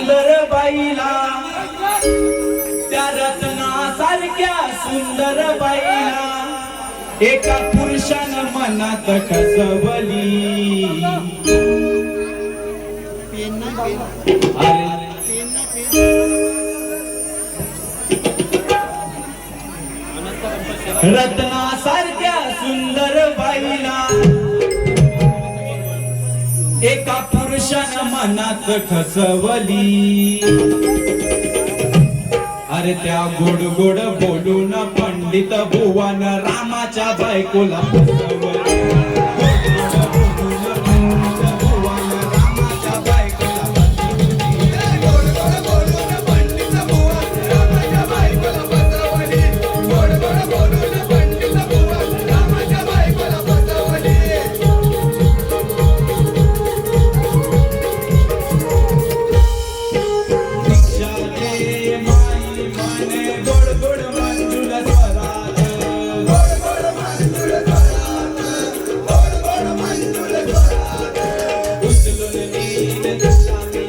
सुंदर बाईला, त्या रत्नासारख्या सुंदर बाईला एका पुरुषानं मनात खसवली. रत्नासारख्या सुंदर बाईला एका पुरुषानं मनात खसवली. अरे त्या गोड गोड बोलून पंडित बुवान रामाच्या बायकोला फसवली. उचलून नीन दशा मी